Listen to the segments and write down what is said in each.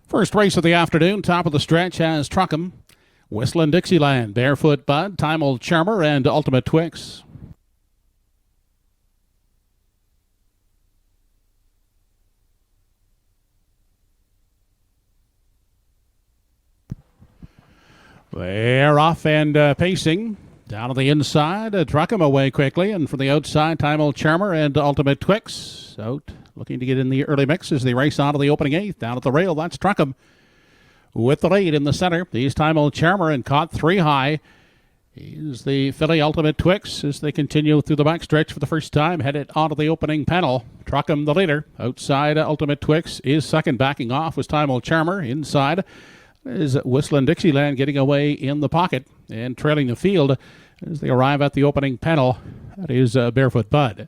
First race of the afternoon, top of the stretch has Truckham, Whistling Dixieland, Barefoot Bud, Timel Charmer, and Ultimate Twix. They're off and pacing. Down to the inside, Truckham away quickly, and from the outside, Timel Charmer and Ultimate Twix out, looking to get in the early mix as they race on to the opening eighth. Down at the rail, that's Truckham with the lead in the center. He's Timel Charmer and caught three high. He's the filly Ultimate Twix as they continue through the backstretch for the first time, headed onto the opening panel. Truckham the leader. Outside, Ultimate Twix is second. Backing off was Timel Charmer. Inside is Whistling Dixieland getting away in the pocket and trailing the field as they arrive at the opening panel. That is Barefoot Bud.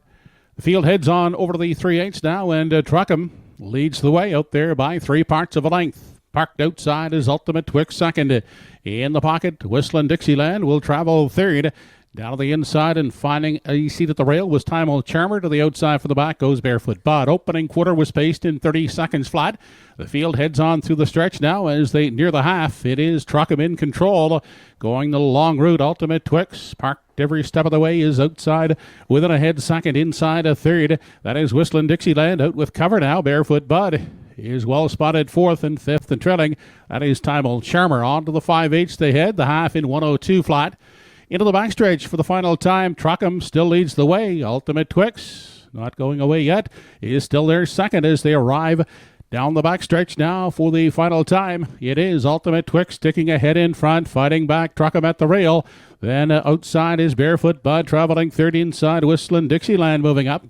The field heads on over to the 3/8 now, and Truckham leads the way out there by 3 parts of a length. Parked outside is Ultimate Twix second. In the pocket, Whistling Dixieland will travel third. Down to the inside and finding a seat at the rail was Timel Charmer. To the outside for the back goes Barefoot Bud. Opening quarter was paced in 30 seconds flat. The field heads on through the stretch now as they near the half. It is Truckham in control. Going the long route, Ultimate Twix parked every step of the way is outside within a head second. Inside a third. That is Whistling Dixieland out with cover now. Barefoot Bud is well spotted fourth and fifth and trailing. That is Timel Charmer. On to the 5/8 they head. The half in 1:02 flat. Into the backstretch for the final time. Truckham still leads the way. Ultimate Twix, not going away yet, is still there second as they arrive down the backstretch now for the final time. It is Ultimate Twix sticking ahead in front, fighting back Truckham at the rail. Then outside is Barefoot Bud traveling third. Inside Whistling Dixieland moving up.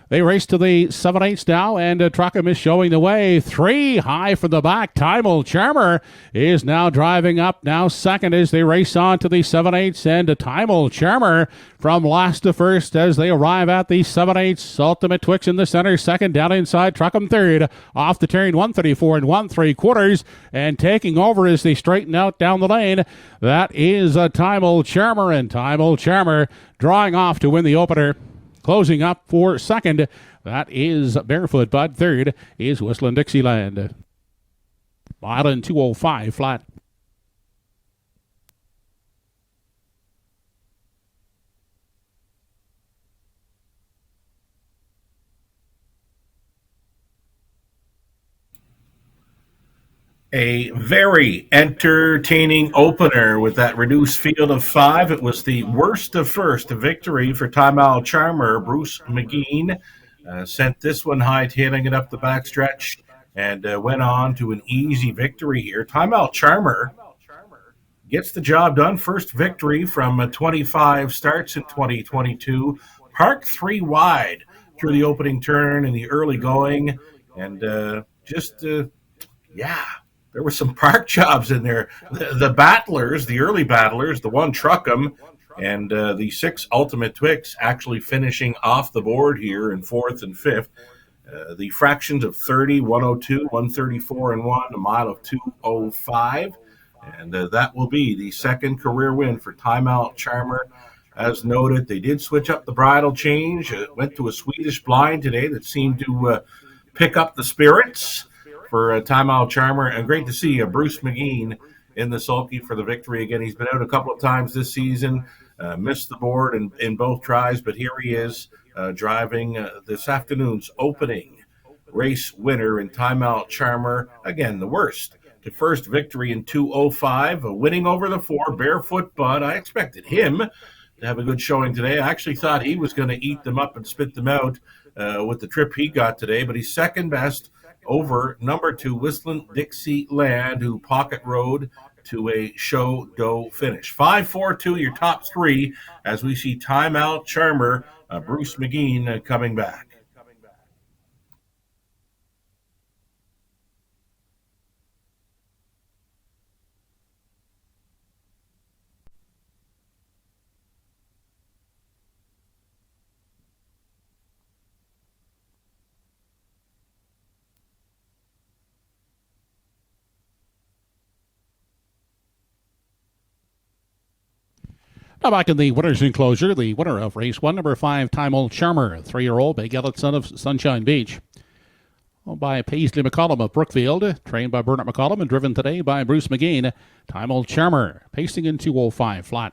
They race to the 7/8 now, and Truckham is showing the way. Three high from the back. Timel Charmer is now driving up, now second as they race on to the 7/8, and Timel Charmer from last to first as they arrive at the 7/8. Ultimate Twix in the center, second. Down inside, Truckham third. Off the turn, 134 and 1/3, and taking over as they straighten out down the lane. That is Timel Charmer, and Timel Charmer drawing off to win the opener. Closing up for second, that is Barefoot Bud. Third is Whistling Dixieland. Mile in 2:05 flat. A very entertaining opener with that reduced field of 5. It was the worst of first victory for Timel Charmer. Bruce McGeen sent this one hightailing it up the backstretch and went on to an easy victory here. Timel Charmer gets the job done. First victory from 25 starts in 2022. Parked 3 wide through the opening turn in the early going, and there were some park jobs in there. The battlers, the early battlers, the one Truckham and the 6 Ultimate Twix actually finishing off the board here in 4th and 5th. The fractions of 30, 102, 134 and 1, a mile of 2:05. And that will be the second career win for Timel Charmer. As noted, they did switch up the bridle change. Went to a Swedish blind today that seemed to pick up the spirits for Timel Charmer, and great to see Bruce McGeen in the sulky for the victory again. He's been out a couple of times this season, missed the board in both tries, but here he is driving this afternoon's opening race winner in Timel Charmer. Again, the worst to first victory in 2:05, winning over the 4, Barefoot Bud. I expected him to have a good showing today. I actually thought he was going to eat them up and spit them out with the trip he got today, but he's second best over number 2, Whistling Dixieland, who pocket rode to a show doe finish. 5-4-2, your top 3, as we see Timel Charmer, Bruce McGeen coming back. Now back in the winner's enclosure, the winner of race 1, number 5, Timel Charmer, 3-year-old Big Ellet son of Sunshine Beach. by Paisley McCollum of Brookfield, trained by Bernard McCollum and driven today by Bruce McGean. Time old Charmer, pacing in 2:05 flat.